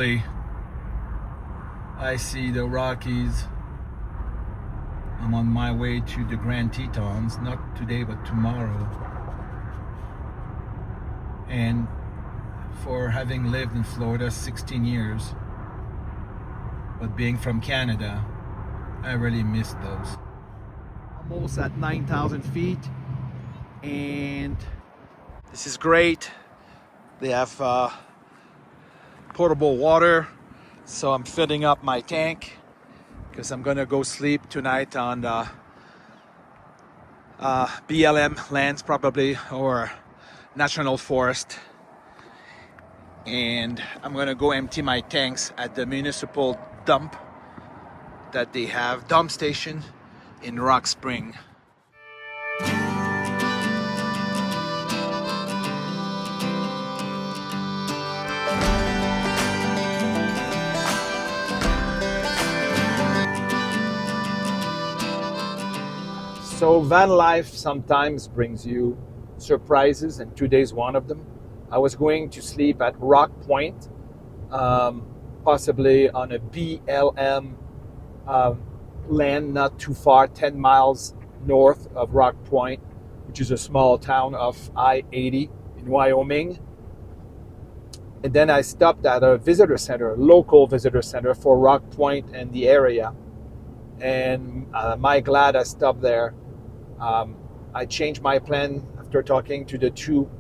Finally, I see the Rockies. I'm on my way to the Grand Tetons, not today but tomorrow. And for having lived in Florida 16 years, but being from Canada, I really miss those. Almost at 9,000 feet, and this is great. They have potable water, so I'm filling up my tank because I'm gonna go sleep tonight on the BLM lands probably, or National Forest. And I'm gonna go empty my tanks at the municipal dump that they have, dump station in Rock Spring. So van life sometimes brings you surprises, and today's one of them. I was going to sleep at Rock Point, possibly on a BLM land not too far, 10 miles north of Rock Point, which is a small town of I-80 in Wyoming. And then I stopped at a visitor center, a local visitor center for Rock Point and the area. And my glad I stopped there. I changed my plan after talking to the two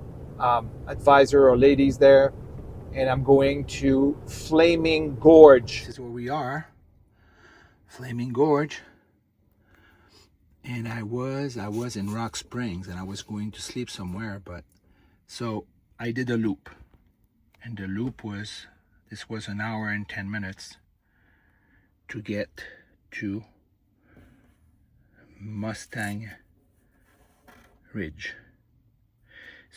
advisor or ladies there, and I'm going to Flaming Gorge. This is where we are, Flaming Gorge. And I was in Rock Springs, and I was going to sleep somewhere, but so I did a loop, and the loop was, this was an hour and 10 minutes to get to Mustang Ridge.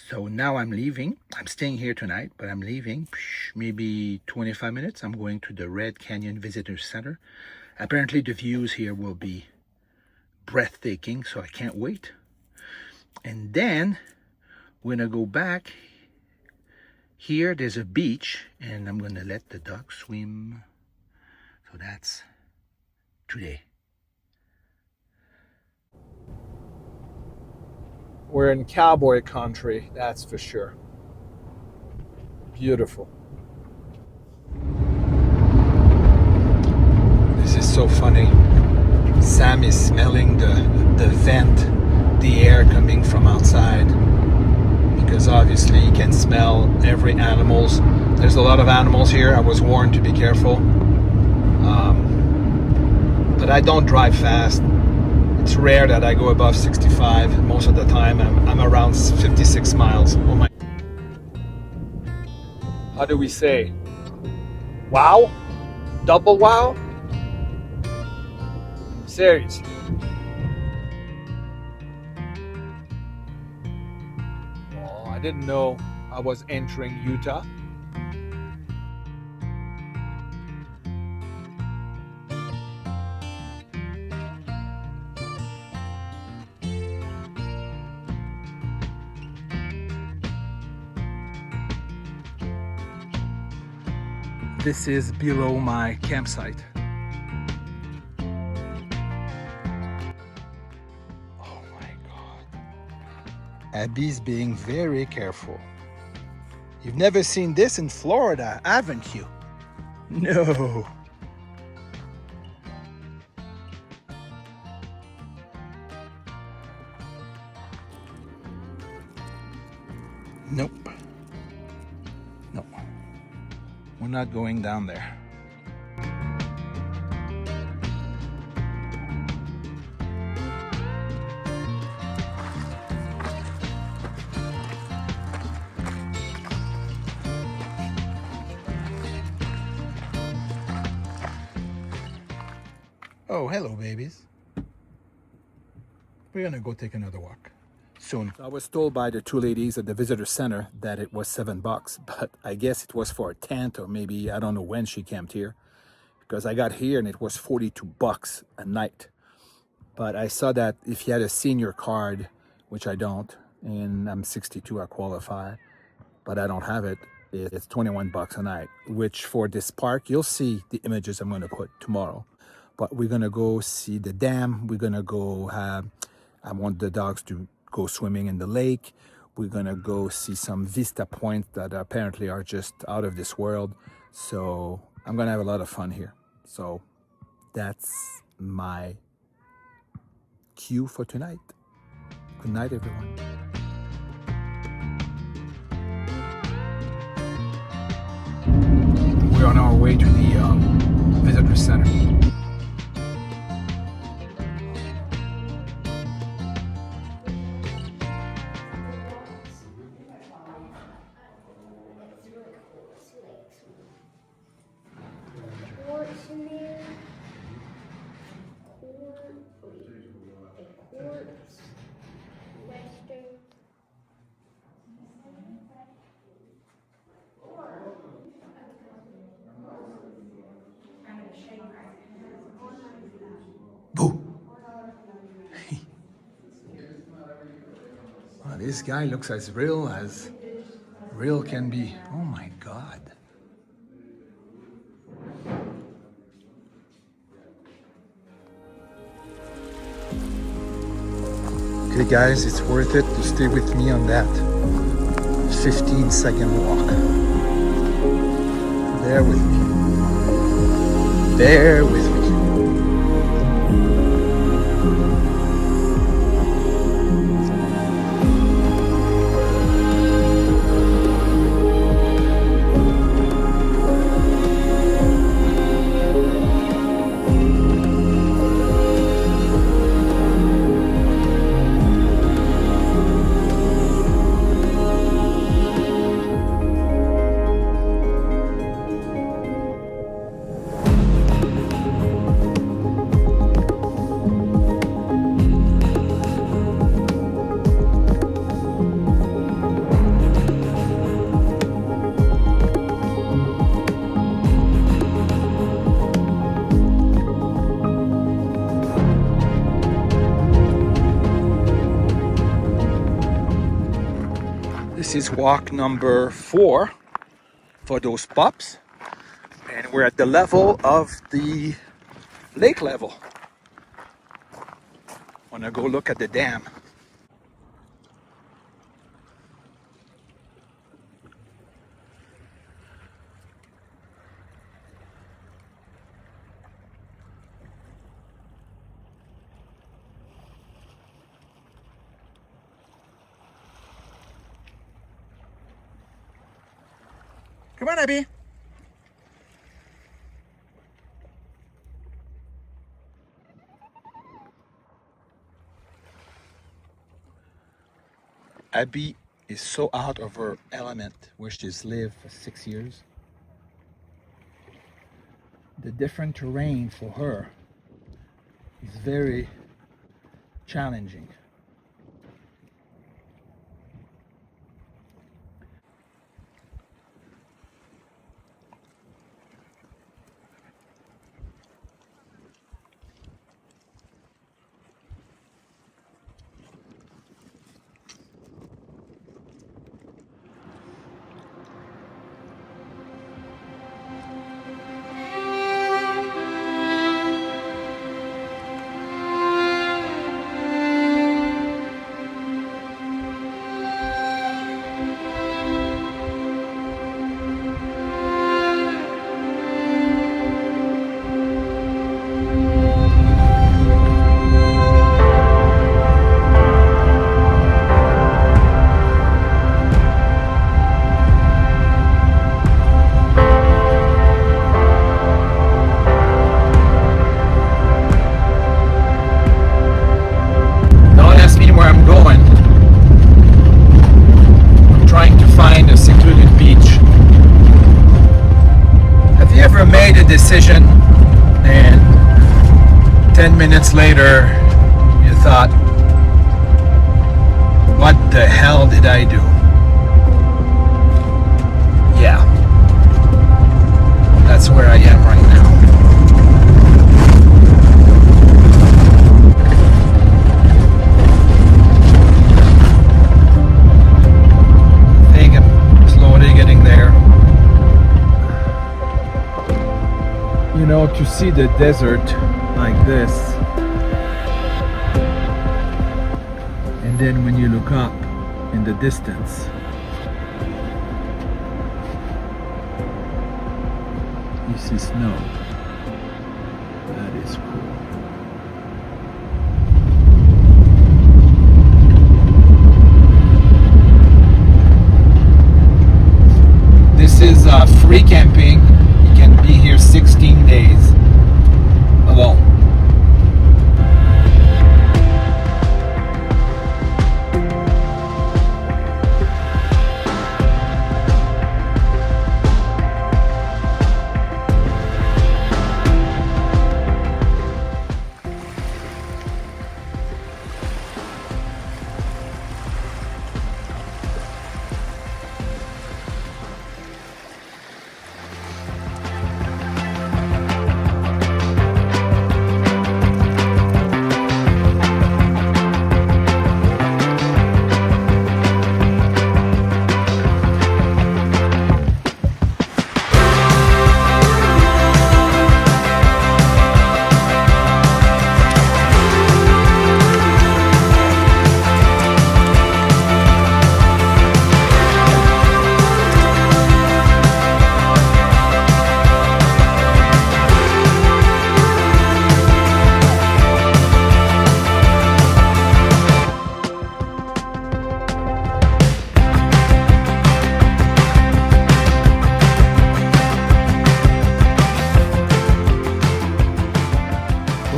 So now I'm leaving. I'm staying here tonight, but I'm leaving maybe 25 minutes. I'm going to the Red Canyon Visitor Center. Apparently the views here will be breathtaking, so I can't wait. And then we're gonna go back. Here there's a beach, and I'm gonna let the ducks swim. So that's today. We're in cowboy country, that's for sure. Beautiful. This is so funny. Sam is smelling the vent, the air coming from outside, because obviously you can smell every animals. There's a lot of animals here. I was warned to be careful. But I don't drive fast. It's rare that I go above 65. Most of the time I'm around 56 miles. Oh my. How do we say? Wow? Double wow? Seriously. Oh, I didn't know I was entering Utah. This is below my campsite. Oh my God. Abby's being very careful. You've never seen this in Florida, haven't you? No. Nope. No. We're not going down there. Oh, hello, babies. We're gonna go take another walk soon. I was told by the two ladies at the visitor center that it was $7, but I guess it was for a tent, or maybe I don't know when she camped here, because I got here and it was $42 a night. But I saw that if you had a senior card, which I don't, and I'm 62, I qualify, but I don't have it, It's $21 a night, which for this park, you'll see the images I'm going to put tomorrow. But we're going to go see the dam. We're going to go have, I want the dogs to go swimming in the lake. We're going to go see some vista points that apparently are just out of this world. So I'm going to have a lot of fun here. So that's my cue for tonight. Good night, everyone. We're on our way to the visitor center. Boo! Wow, this guy looks as real can be. Oh my God. Okay guys, it's worth it to stay with me on that 15-second walk. Bear with me. Bear with me. This is walk number 4 for those pups, and we're at the level of the lake level. Wanna go look at the dam. Come on, Abby. Abby is so out of her element where she's lived for 6 years. The different terrain for her is very challenging. Decision, and 10 minutes later you thought, what the hell did I do? Yeah, that's where I am right now. I think I'm slowly getting there. You know, to see the desert like this, and then when you look up in the distance, you see snow. That is cool. This is free camping. You can be here 16 days alone.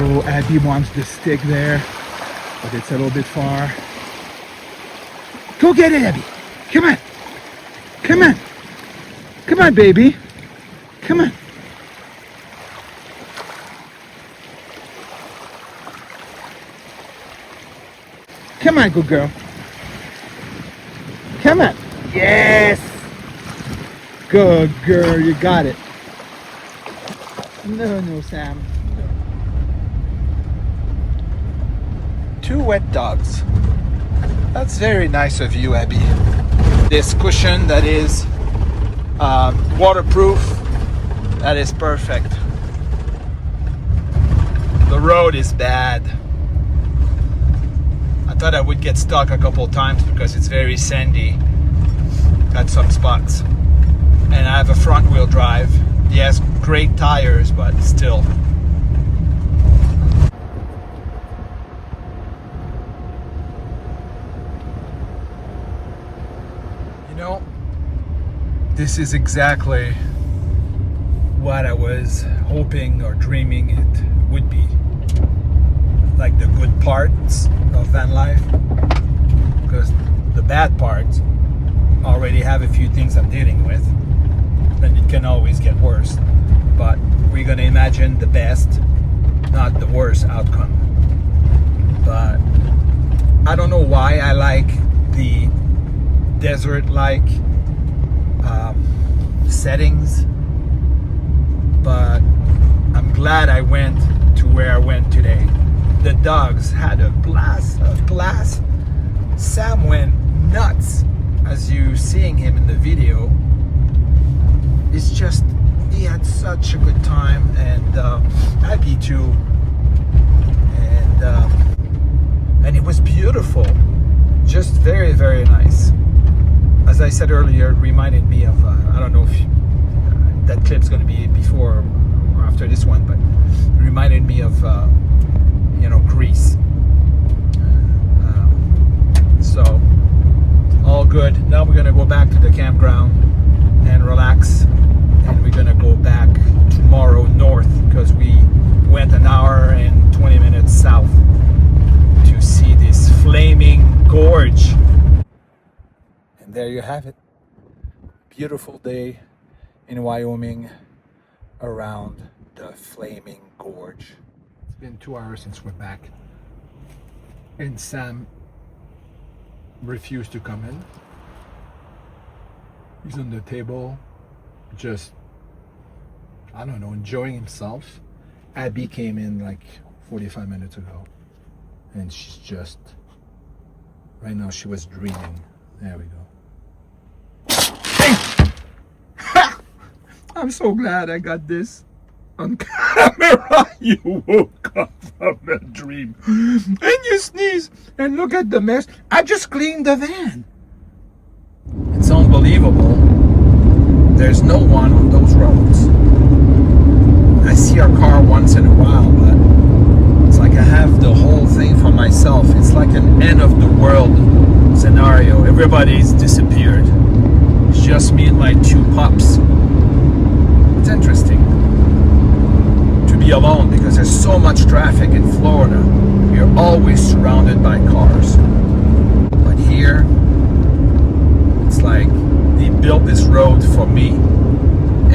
Oh, Abby wants the stick there, but it's a little bit far. Go get it, Abby. Come on. Come on. Come on, baby. Come on. Come on, good girl. Come on. Yes. Good girl, you got it. No, Sam. Two wet dogs. That's very nice of you, Abby. This cushion that is waterproof, that is perfect. The road is bad. I thought I would get stuck a couple times because it's very sandy at some spots. And I have a front wheel drive. He has great tires, but still. You know, this is exactly what I was hoping or dreaming it would be. Like the good parts of van life, because the bad parts already have a few things I'm dealing with, and it can always get worse. But we're gonna imagine the best, not the worst outcome. But I don't know why I like the desert-like settings, but I'm glad I went to where I went today. The dogs had a blast of class. Sam went nuts, as you seeing him in the video. It's just, he had such a good time, and Abby too. And it was beautiful, just very, very nice. As I said earlier, it reminded me of, I don't know if that clip's gonna be before or after this one, but it reminded me of Greece. So all good. Now we're gonna go back to the campground and relax, and we're gonna go back tomorrow north, because we went an hour and 20 minutes south to see this flaming gorge. And there you have it. Beautiful day in Wyoming around the flaming gorge. It's been 2 hours since we're back, and Sam refused to come in. He's on the table, just, I don't know, enjoying himself. Abby came in like 45 minutes ago, and she's just, right now she was dreaming. There we go. Hey! I'm so glad I got this on camera you woke up from a dream and you sneeze and look at the mess. I just cleaned the van. It's unbelievable. There's no one on those roads. I see our car once in a while, but it's like I have the whole thing for myself. It's like an end of the world scenario. Everybody's disappeared. It's just me and my two pups. It's interesting to be alone because there's so much traffic in Florida. You're always surrounded by cars. But here, it's like they built this road for me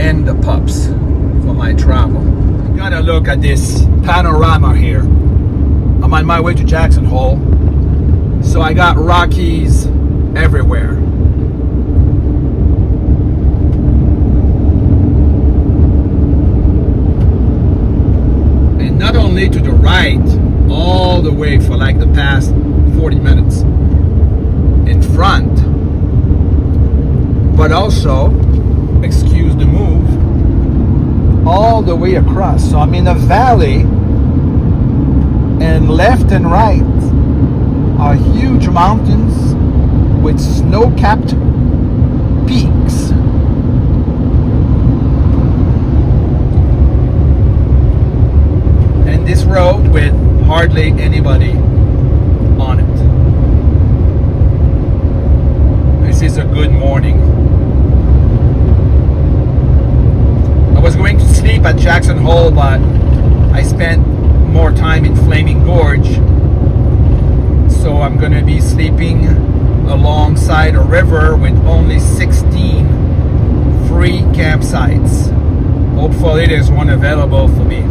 and the pups for my travel. You gotta look at this panorama here. I'm on my way to Jackson Hole, so I got Rockies everywhere. And not only to the right, all the way for like the past 40 minutes in front, but also, excuse the move, all the way across. So I'm in a valley, and left and right are huge mountains with snow-capped peaks. And this road with hardly anybody on it. This is a good morning. I was going to sleep at Jackson Hole, but I spent more time in Flaming Gorge, so I'm gonna be sleeping alongside a river with only 16 free campsites. Hopefully there's one available for me.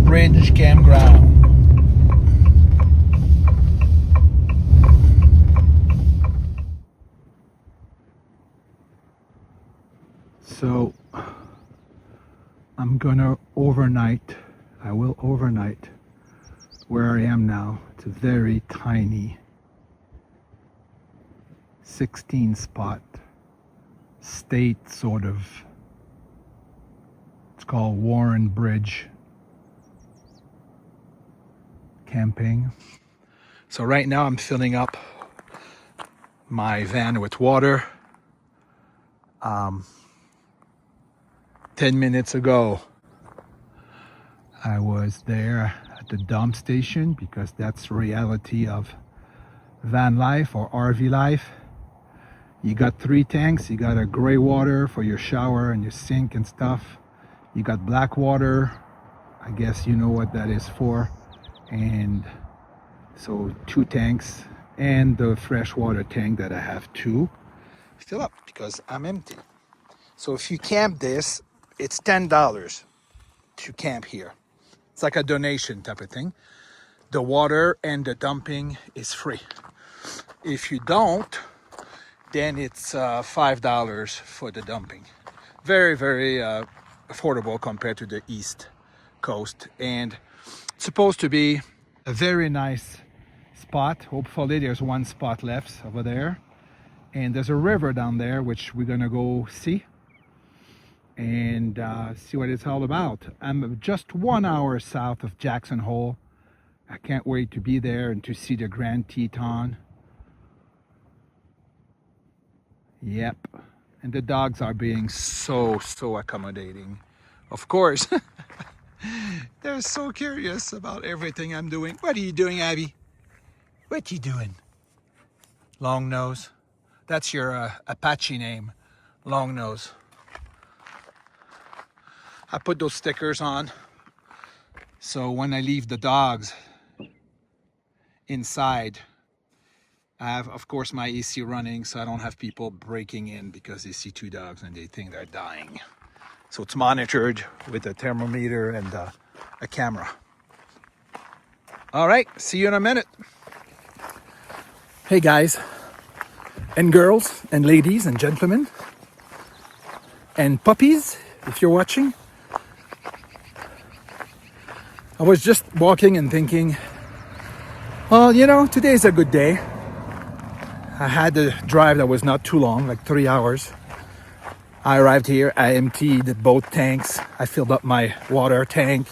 Bridge campground. So I'm gonna overnight. I will overnight where I am now. It's a very tiny 16 spot state sort of. It's called Warren Bridge camping. So right now I'm filling up my van with water. 10 minutes ago I was there at the dump station because that's the reality of van life or RV life. You got 3 tanks. You got a gray water for your shower and your sink and stuff. You got black water. I guess you know what that is for. And so 2 tanks and the freshwater tank that I have to fill up because I'm empty. So if you camp this, it's $10 to camp here. It's like a donation type of thing. The water and the dumping is free. If you don't, then it's $5 for the dumping. Very, very affordable compared to the East Coast. And it's supposed to be a very nice spot. Hopefully there's one spot left over there. And there's a river down there, which we're gonna go see and see what it's all about. I'm just 1 hour south of Jackson Hole. I can't wait to be there and to see the Grand Teton. Yep. And the dogs are being so accommodating. Of course. They're so curious about everything I'm doing. What are you doing, Abby? What you doing? Long Nose. That's your Apache name. Long Nose. I put those stickers on so when I leave the dogs inside, I have, of course, my AC running so I don't have people breaking in because they see 2 dogs and they think they're dying. So it's monitored with a thermometer and a camera. All right, see you in a minute. Hey guys and girls and ladies and gentlemen. and puppies, if you're watching. I was just walking and thinking, well, you know, today's a good day. I had a drive that was not too long, like 3 hours. I arrived here, I emptied both tanks, I filled up my water tank.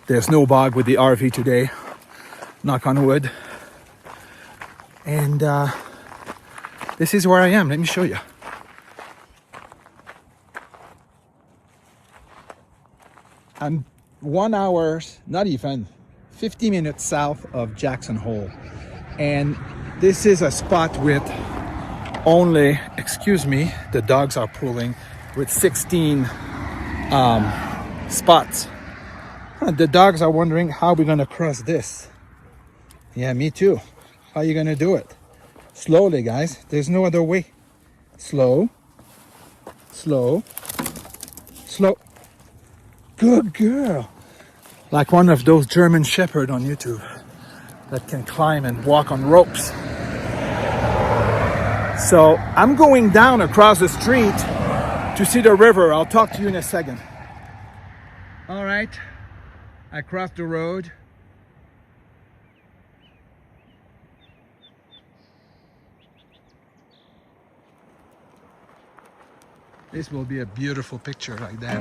There's no bog with the RV today, knock on wood. And this is where I am, let me show you. I'm 1 hour, not even, 50 minutes south of Jackson Hole. And this is a spot with only, excuse me, the dogs are pulling, with 16 spots. The dogs are wondering how we're gonna cross this. Yeah, me too. How are you gonna do it? Slowly, guys. There's no other way. Slow. Slow. Slow. Good girl. Like one of those German shepherds on YouTube that can climb and walk on ropes. So I'm going down across the street to see the river. I'll talk to you in a second. All right, I crossed the road. This will be a beautiful picture like that.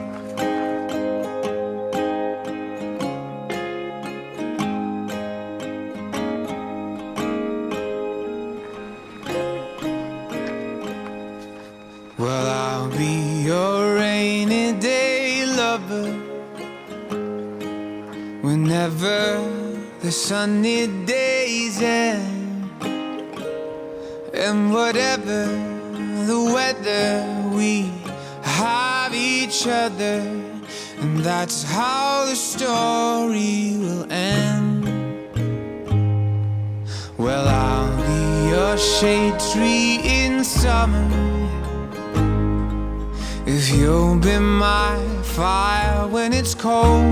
Well, I'll be your rainy day lover whenever the sunny days end, and whatever the weather, we have each other, and that's how the story will end. Well, I'll be your shade tree in summer if you'll be my fire when it's cold,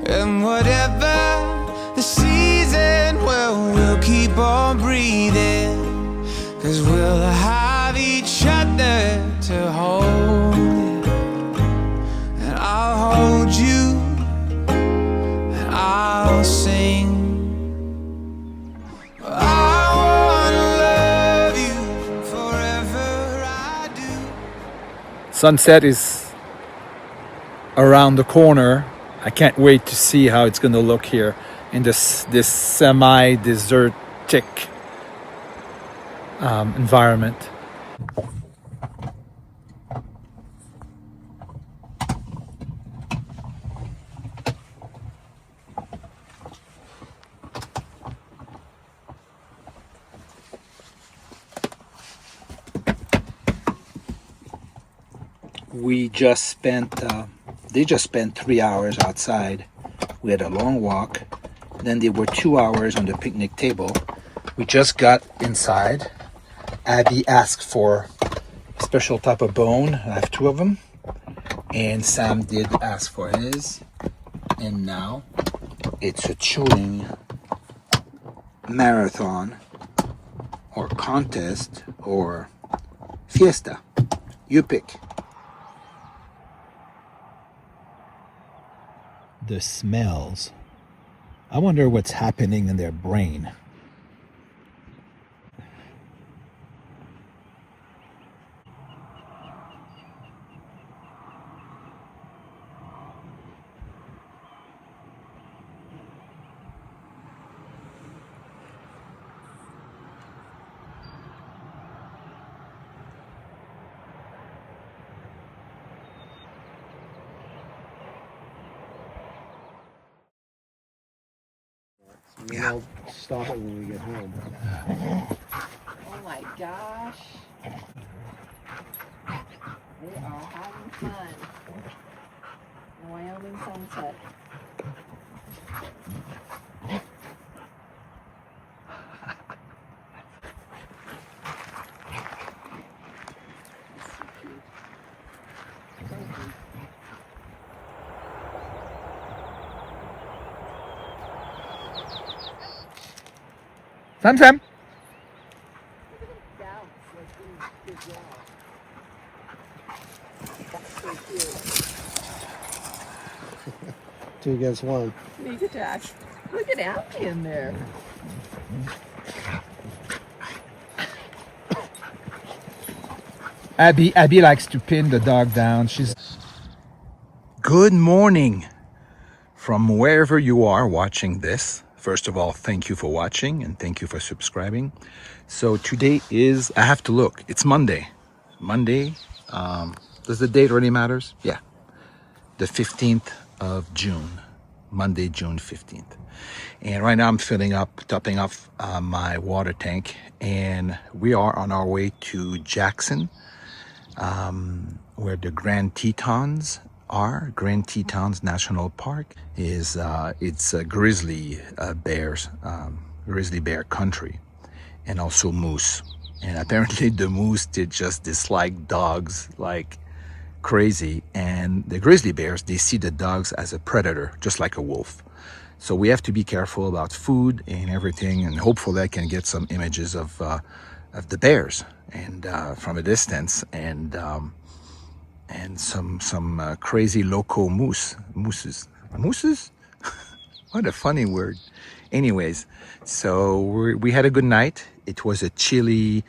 and whatever the season, well, we'll keep on breathing, 'cause we'll have each other to hold, and I'll hold you, and I'll sing. Sunset is around the corner. I can't wait to see how it's going to look here in this semi-desertic environment. They just spent 3 hours outside. We had a long walk. Then they were 2 hours on the picnic table. We just got inside. Abby asked for a special type of bone. I have 2 of them. And Sam did ask for his. And now it's a chewing marathon or contest or fiesta. You pick. The smells. I wonder what's happening in their brain. Yeah. We'll stop it when we get home. Oh my gosh. They are having fun. The Wyoming sunset. Sam. Two against one. Look at that. Look at Abby in there. Abby likes to pin the dog down. She's good morning from wherever you are watching this. First of all, thank you for watching and thank you for subscribing. So today is, I have to look, it's Monday. Does the date really matters? Yeah, the 15th of June, Monday, June 15th. And right now I'm topping off my water tank, and we are on our way to Jackson, where the Grand Tetons are. Grand Tetons National Park is it's grizzly bear country, and also moose. And apparently the moose did just dislike dogs like crazy, and the grizzly bears, they see the dogs as a predator, just like a wolf. So we have to be careful about food and everything, and hopefully I can get some images of the bears and from a distance, and some crazy local mooses. What a funny word. Anyways, so we had a good night. It was a chilly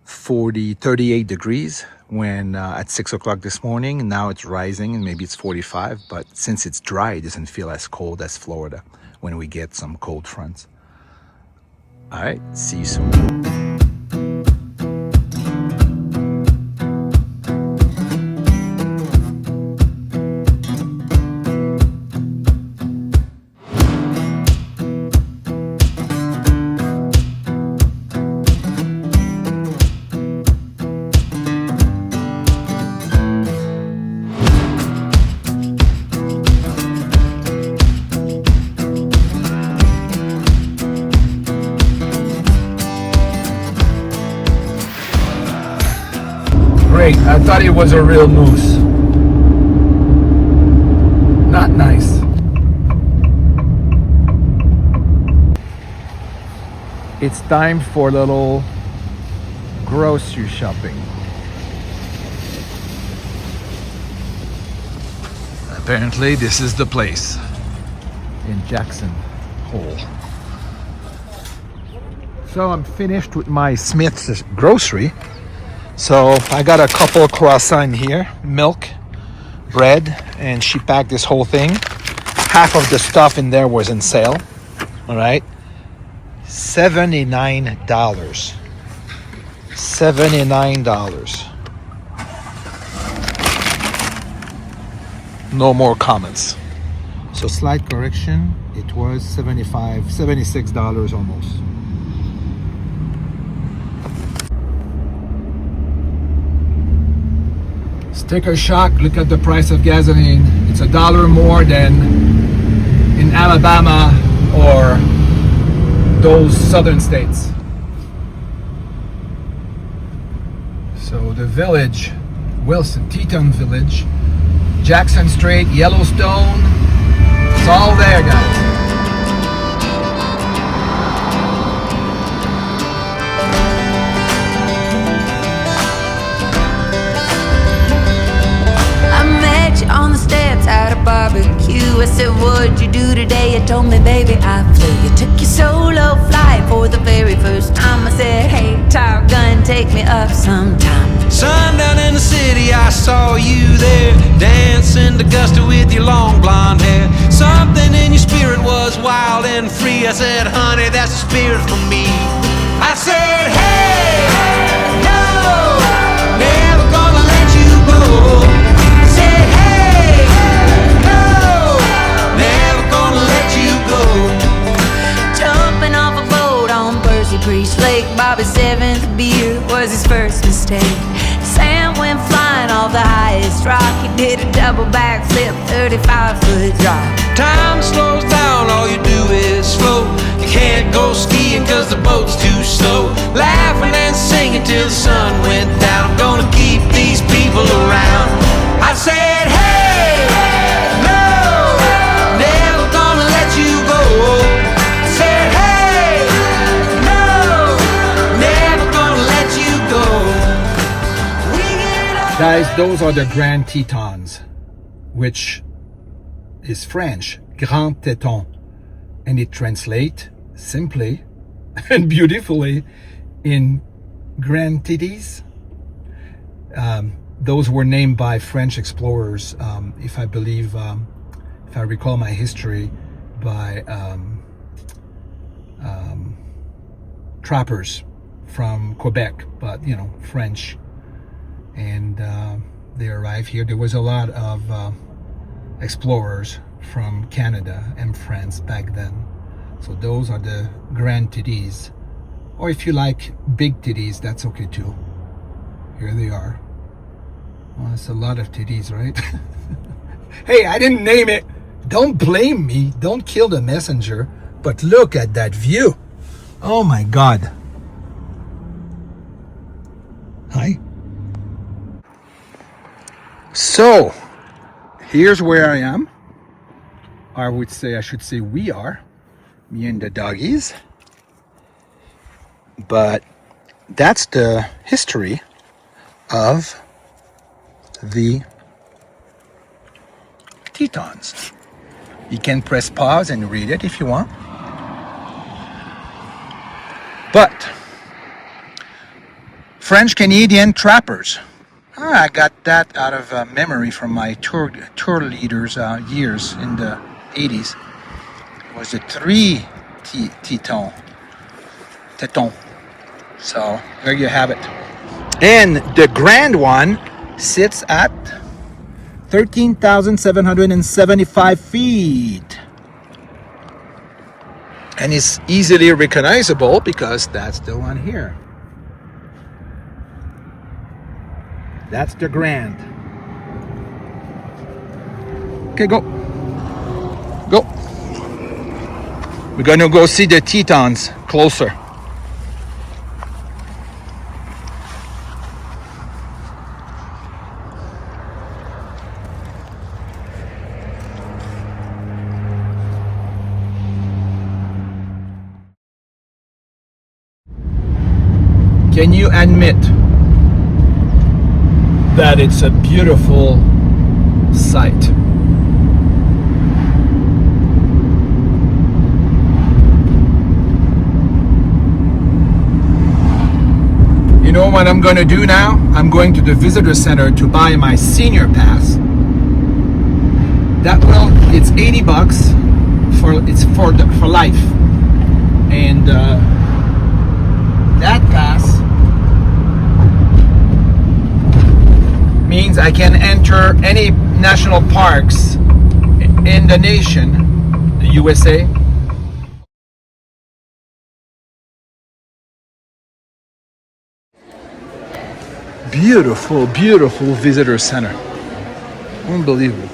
38 degrees when at 6 o'clock this morning. Now it's rising and maybe it's 45, but since it's dry, it doesn't feel as cold as Florida when we get some cold fronts. All right, see you soon. Great, I thought it was a real moose. Not nice. It's time for a little grocery shopping. Apparently this is the place in Jackson Hole. So I'm finished with my Smith's grocery. So I got a couple of croissants here, milk, bread, and she packed this whole thing. Half of the stuff in there was in sale. All right, $79. $79. No more comments. So slight correction, it was $76 almost. Sticker shock, look at the price of gasoline. It's $1 more than in Alabama or those southern states. So the village, Wilson, Teton Village, Jackson Strait, Yellowstone, it's all there, guys. On the steps at a barbecue, I said, what'd you do today? You told me, baby, I flew. You took your solo flight for the very first time. I said, hey, Top Gun, take me up sometime. Sundown in the city, I saw you there, dancing to gusto with your long blonde hair. Something in your spirit was wild and free. I said, honey, that's the spirit for me. I said, hey, no, never gonna let you go. Priest Lake, Bobby's 7th beer was his first mistake. Sam went flying off the highest rock. He did a double backflip, 35-foot drop. Time slows down, all you do is float. You can't go skiing cause the boat's too slow. Laughing and singing till the sun went down. I'm gonna keep these people around. I said, hey, no, never gonna let you go. I said, hey, no, never gonna let you go. We get on Guys, those are the Grand Tetons, which is French, Grand Teton, and it translates simply and beautifully in Grand Titties. Those were named by French explorers, if I recall my history, by trappers from Quebec, but you know, French. And they arrived here. There was a lot of explorers from Canada and France back then. So those are the Grand Titties. Or if you like big titties, that's okay too. Here they are. Well, it's a lot of titties, right? Hey, I didn't name it. Don't blame me. Don't kill the messenger. But look at that view. Oh my God. Hi. So, here's where I am. I should say we are. Me and the doggies. But that's the history of the Tetons. You can press pause and read it if you want. But French Canadian trappers. I got that out of memory from my tour leaders years in the 80s. It was the 3 Teton. So there you have it. And the grand one sits at 13,775 feet. And is easily recognizable because that's the one here. That's the grand. Okay, go. Go. We're gonna go see the Tetons closer. Can you admit that it's a beautiful sight? You know what I'm going to do now? I'm going to the visitor center to buy my senior pass. It's $80 for life, and that pass means I can enter any national parks in the nation, the USA. Beautiful, beautiful visitor center. Unbelievable.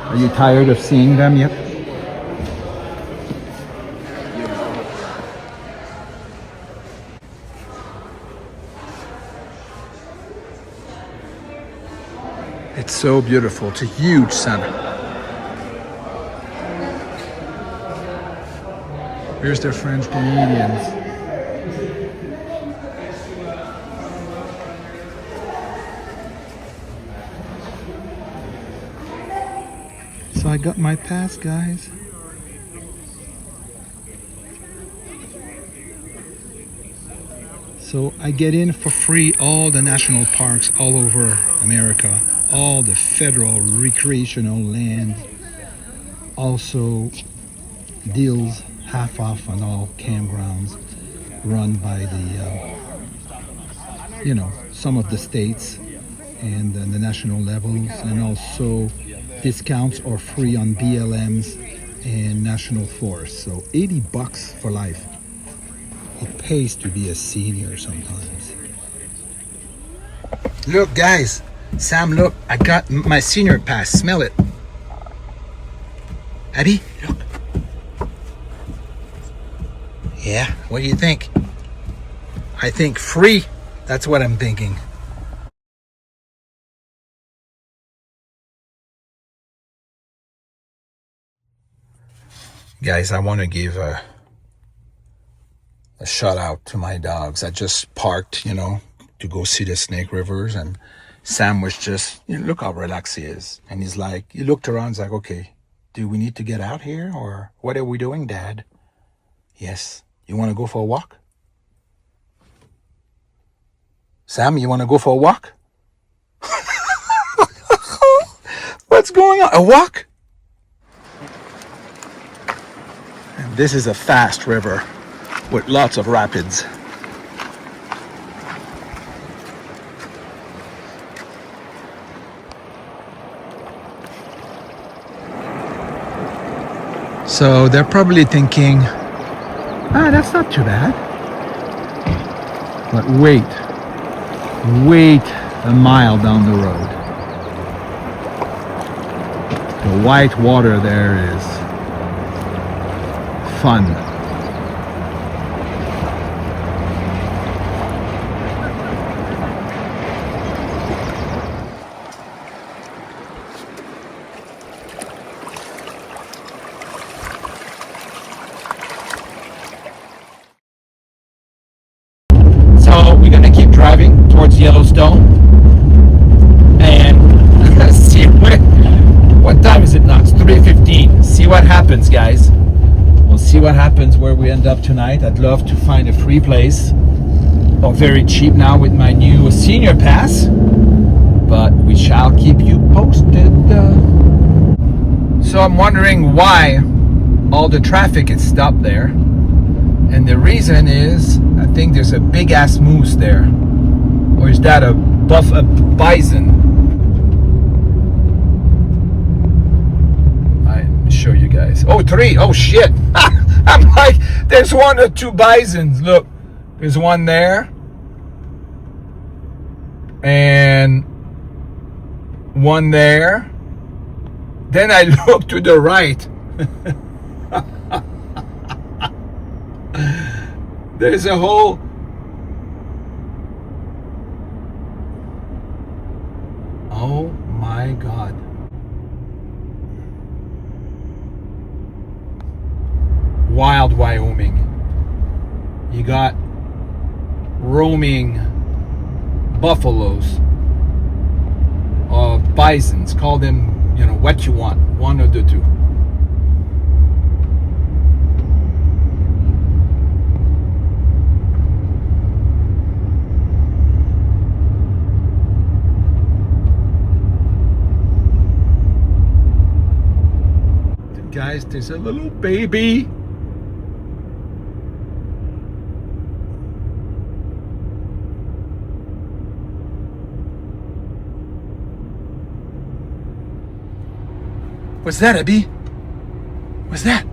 Are you tired of seeing them yet? It's so beautiful. It's a huge center. Here's the French Canadians. So I got my pass, guys. So I get in for free all the national parks all over America, all the federal recreational land. Also deals half off on all campgrounds run by the, some of the states and the national levels, and also discounts are free on BLMs and national forests. So $80 for life. It pays to be a senior sometimes. Look, guys, Sam, look, I got my senior pass. Smell it. Abby, look. Yeah, what do you think? I think free. That's what I'm thinking. Guys, I want to give a shout out to my dogs. I just parked, to go see the Snake Rivers, and Sam was just, look how relaxed he is. And he's like, he looked around, he's like, okay, do we need to get out here, or what are we doing, Dad? Yes. You want to go for a walk? Sam, you want to go for a walk? What's going on? A walk? And this is a fast river with lots of rapids. So they're probably thinking, that's not too bad. But wait a mile down the road. The white water there is fun. So we're gonna keep driving towards Yellowstone and see what time is it now? It's 3:15. See what happens, guys. We'll see what happens where we end up tonight. I'd love to find a free place, or very cheap now with my new senior pass, but we shall keep you posted. So I'm wondering why all the traffic is stopped there, and the reason is I think there's a big ass moose there, or is that a bison? Show you guys. Oh, 3. Oh shit. I'm like, there's 1 or 2 bisons. Look, there's one there and one there. Then I look to the right. There's a whole oh my god. Wild Wyoming. You got roaming buffaloes or bisons. Call them, what you want. One of the two. Guys, there's a little baby. What's that, Abby? What's that?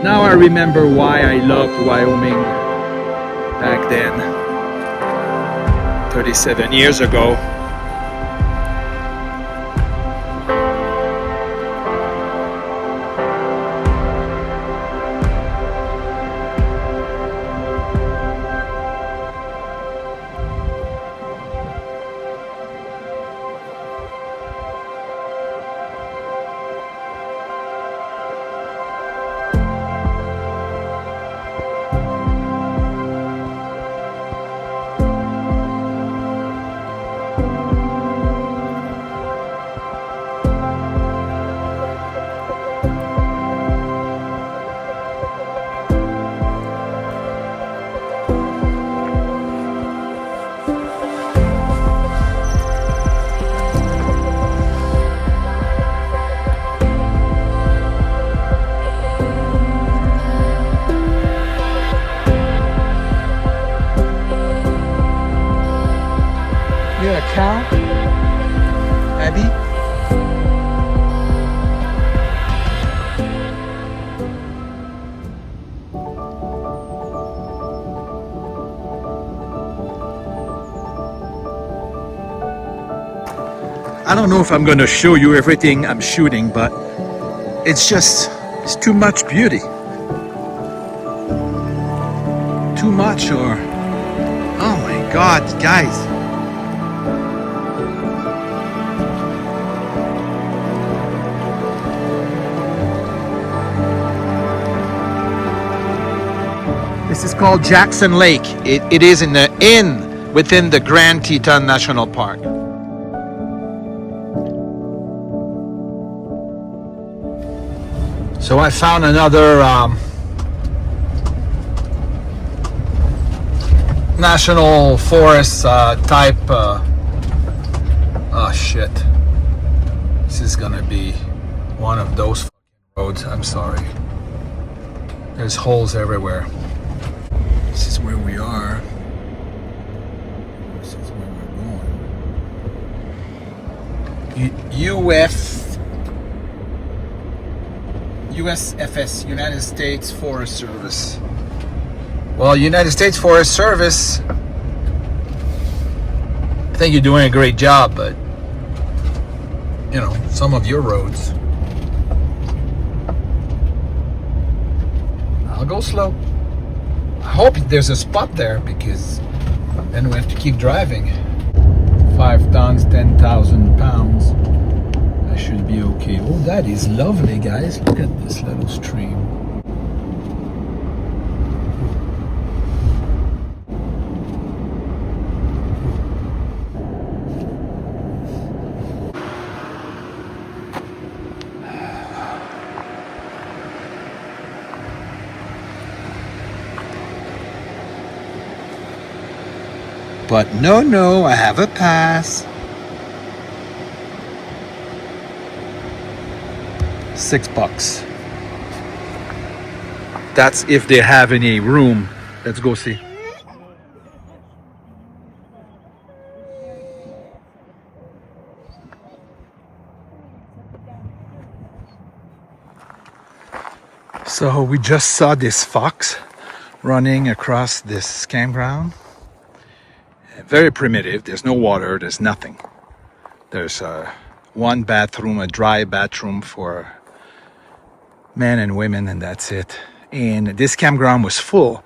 Now I remember why I loved Wyoming back then, 37 years ago. cow? Abby? I don't know if I'm gonna show you everything I'm shooting, but it's too much beauty. Too much, or oh my God, guys. This is called Jackson Lake. It is within the Grand Teton National Park. So I found another national forest type. Oh shit! This is gonna be one of those fucking roads. I'm sorry. There's holes everywhere. This is where we are. This is where we're going. USFS, United States Forest Service. Well, United States Forest Service, I think you're doing a great job, but you know, some of your roads, I'll go slow. I hope there's a spot there, because then we have to keep driving. 5 tons, 10,000 pounds. I should be okay. Oh, that is lovely, guys. Look at this little stream. But no, I have a pass. $6. That's if they have any room. Let's go see. So we just saw this fox running across this campground. Very primitive. There's no water. There's nothing. There's one bathroom, a dry bathroom for men and women, and that's it. And this campground was full,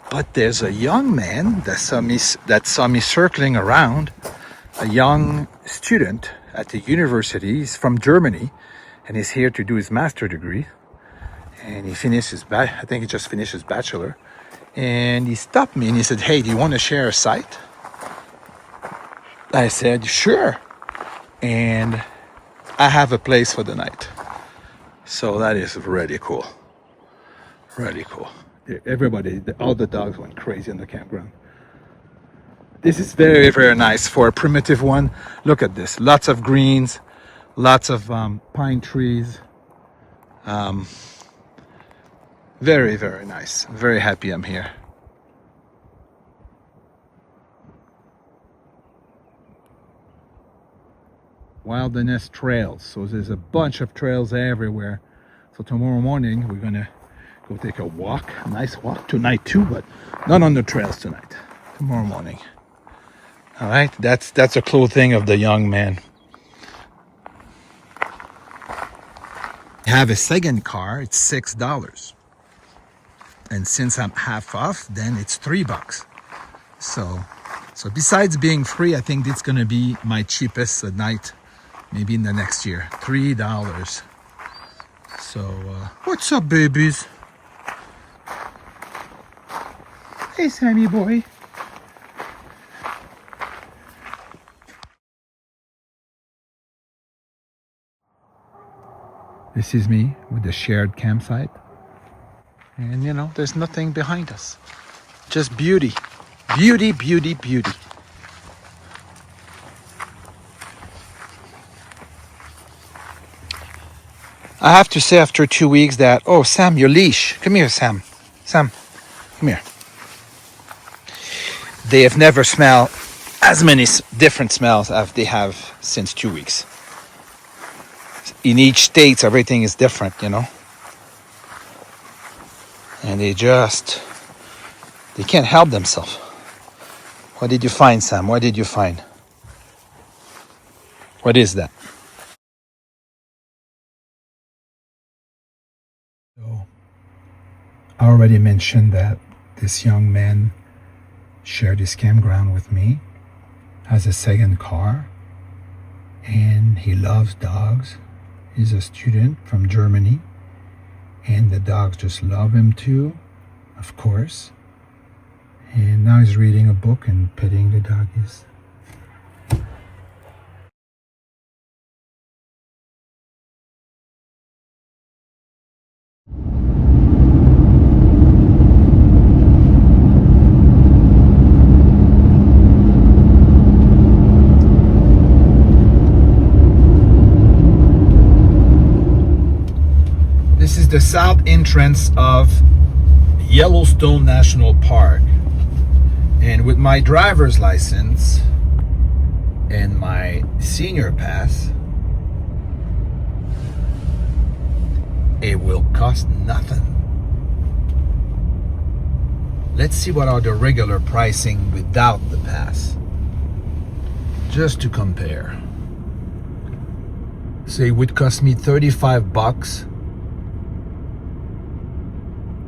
but there's a young man that saw me circling around, a young student at the university. He's from Germany, and he's here to do his master's degree. And he finished I think he just finished his bachelor. And he stopped me and he said, "Hey, do you want to share a site?" I said, "Sure." And I have a place for the night. So that is really cool. Really cool. Everybody, all the dogs went crazy in the campground. This is very, very nice for a primitive one. Look at this. Lots of greens, lots of pine trees. Very, very nice. I'm very happy I'm here. Wilderness trails. So there's a bunch of trails everywhere. So tomorrow morning we're gonna go take a walk, a nice walk tonight too, but not on the trails tonight. Tomorrow morning. All right, that's a cool thing of the young man. Have a second car, it's $6. And since I'm half off, then it's $3. So besides being free, I think it's gonna be my cheapest night, maybe in the next year. $3. So what's up, babies? Hey, Sammy boy. This is me with the shared campsite. And you know, there's nothing behind us. Just beauty. Beauty, beauty, beauty. I have to say after 2 weeks that, oh, Sam, your leash. Come here, Sam. Sam, come here. They have never smelled as many different smells as they have since 2 weeks. In each state, everything is different, you know. And they can't help themselves. What did you find, Sam? What did you find? What is that? So, I already mentioned that this young man shared his campground with me, has a second car, and he loves dogs. He's a student from Germany, and the dogs just love him too, of course. And now he's reading a book and petting the doggies. This is the south entrance of Yellowstone National Park. And with my driver's license and my senior pass, it will cost nothing. Let's see what are the regular pricing without the pass, just to compare. So it would cost me $35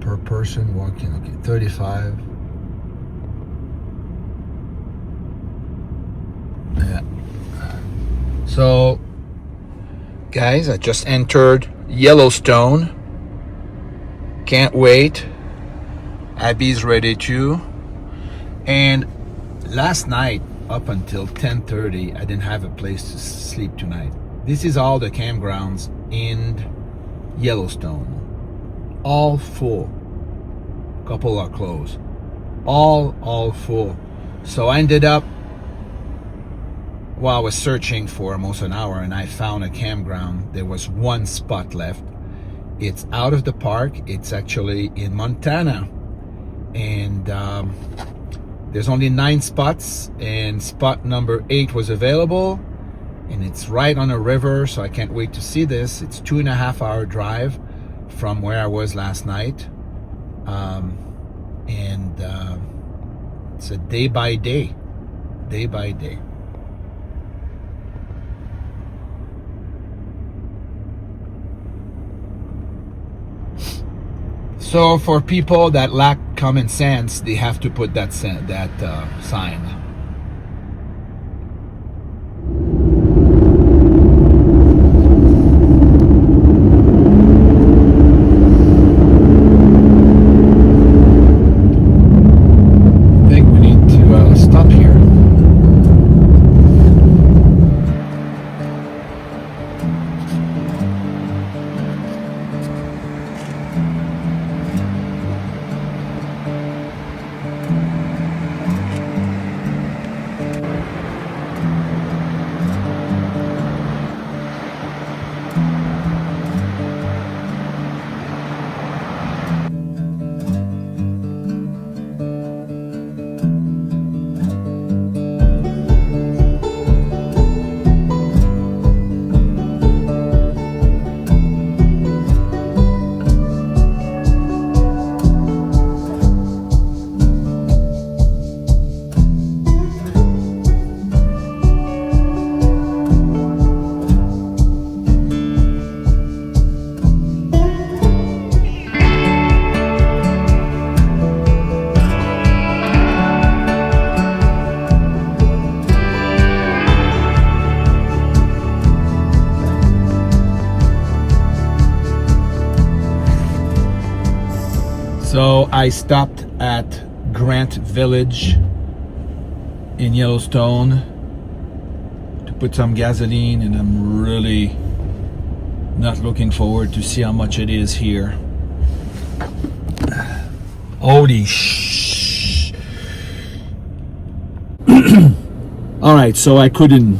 per person walking. Okay, 35. Yeah. So, guys, I just entered Yellowstone. Can't wait. Abby's ready too. And last night, up until 10:30, I didn't have a place to sleep tonight. This is all the campgrounds in Yellowstone. All full. Couple are closed. All full. So I ended up, I was searching for almost an hour, and I found a campground. There was one spot left. It's out of the park. It's actually in Montana. And there's only 9 spots, and spot number 8 was available. And it's right on a river, so I can't wait to see this. It's 2.5 hour drive from where I was last night. It's a day by day. So for people that lack common sense, they have to put that sign. I think we need to stop here. So I stopped at Grant Village in Yellowstone to put some gasoline, and I'm really not looking forward to see how much it is here. Holy sh! All right, so I couldn't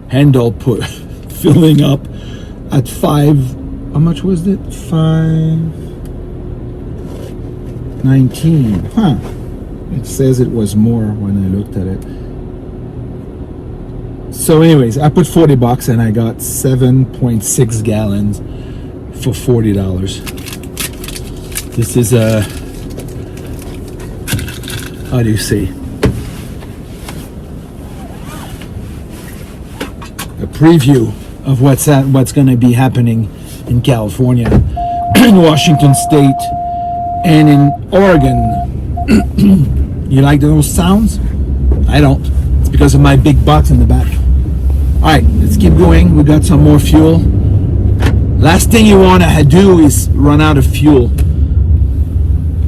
handle filling up at 5. How much was it? 5.19. Huh. It says it was more when I looked at it. So anyways, I put 40 bucks and I got 7.6 gallons for $40. This is a, how do you say, a preview of what's going to be happening in California, in Washington State, and in Oregon. You like those sounds? I don't. It's because of my big box in the back. All right, let's keep going. We got some more fuel. Last thing you want to do is run out of fuel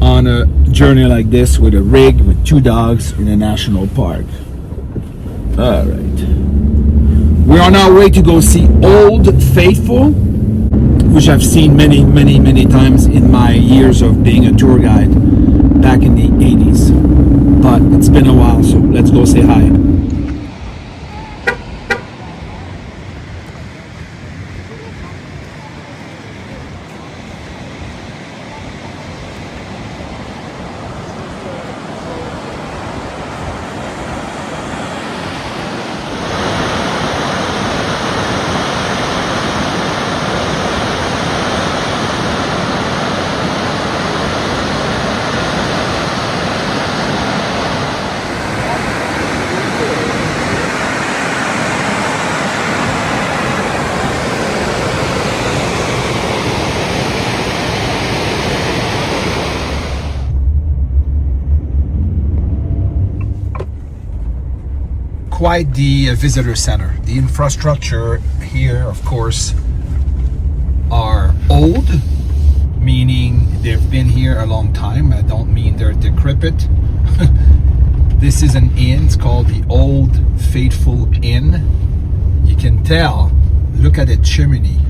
on a journey like this with a rig with 2 dogs in a national park. All right. We're on our way to go see Old Faithful, which I've seen many, many, many times in my years of being a tour guide back in the 80s. But it's been a while, so let's go say hi. Quite the visitor center. The infrastructure here, of course, are old, meaning they've been here a long time. I don't mean they're decrepit. This is an inn. It's called the Old Faithful Inn. You can tell. Look at the chimney.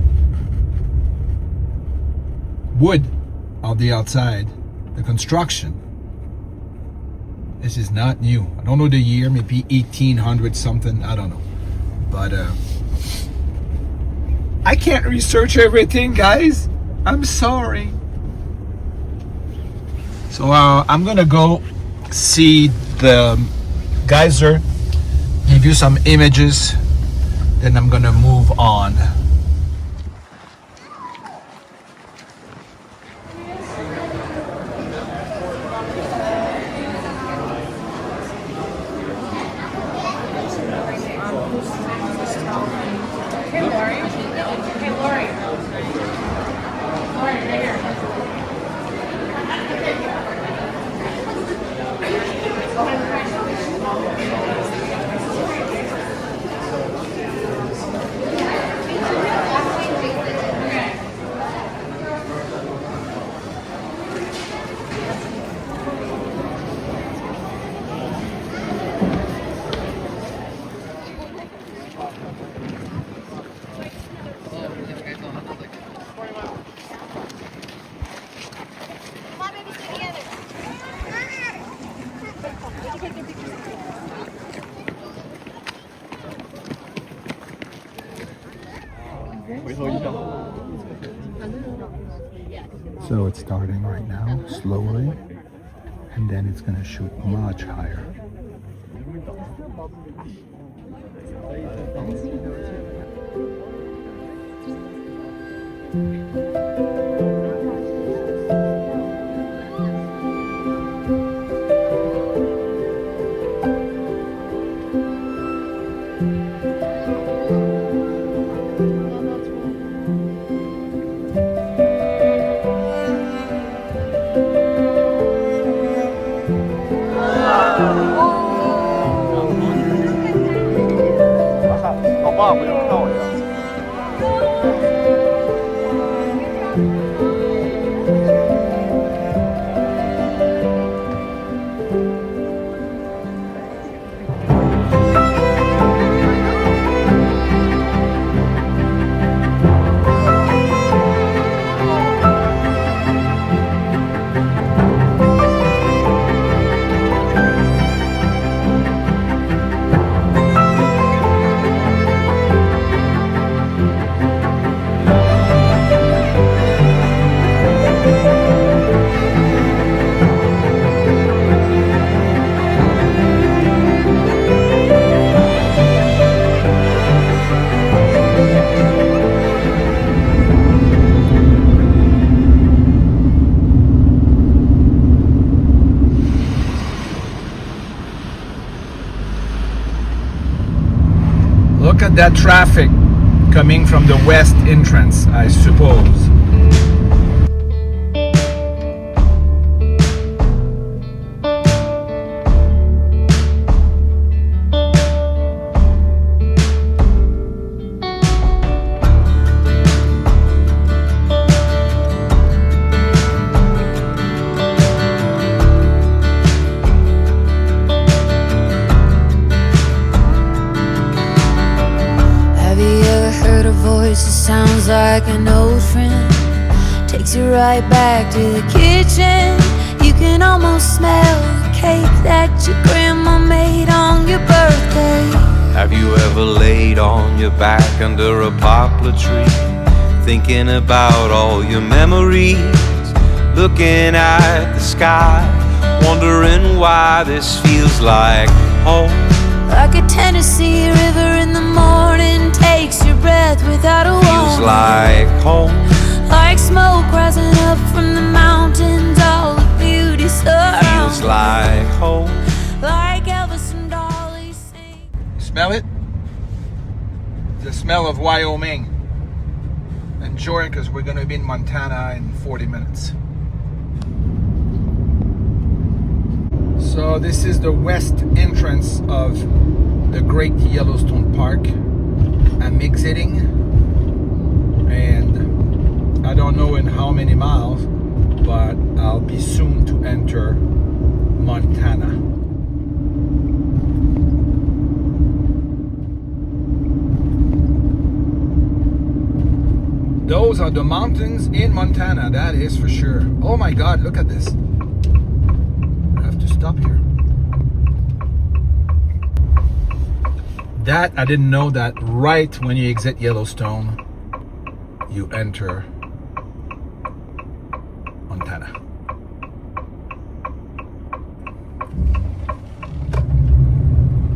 Wood on the outside. The construction. This is not new. I don't know the year, maybe 1800 something, I don't know. But I can't research everything, guys. I'm sorry. So I'm gonna go see the geyser, give you some images, then I'm gonna move on. So it's starting right now, slowly, and then it's gonna shoot much higher. that traffic coming from the west entrance, I suppose. Sounds like an old friend, takes you right back to the kitchen. You can almost smell the cake that your grandma made on your birthday. Have you ever laid on your back under a poplar tree, thinking about all your memories, looking at the sky, wondering why this feels like home? Like a Tennessee river in the morning takes your breath without a warning. Feels like home. Like smoke rising up from the mountains, all the beauty surrounds. Feels like home. Like Elvis and Dolly sing. Smell it? The smell of Wyoming. Enjoy it, because we're going to be in Montana in 40 minutes. So this is the west entrance of the Great Yellowstone Park. I'm exiting, and I don't know in how many miles, but I'll be soon to enter Montana. Those are the mountains in Montana, that is for sure. Oh my God, look at this. I have to stop here. That, I didn't know that right when you exit Yellowstone, you enter Montana.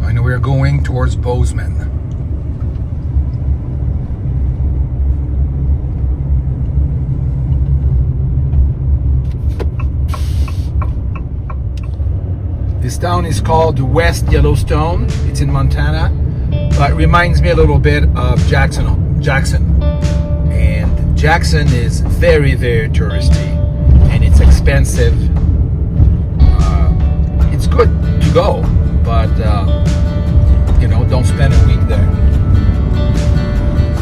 And we're going towards Bozeman. This town is called West Yellowstone. It's in Montana, but it reminds me a little bit of Jackson. And Jackson is very, very touristy, and it's expensive. It's good to go, but you know, don't spend a week there.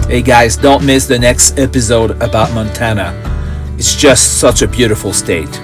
Hey guys, don't miss the next episode about Montana. It's just such a beautiful state.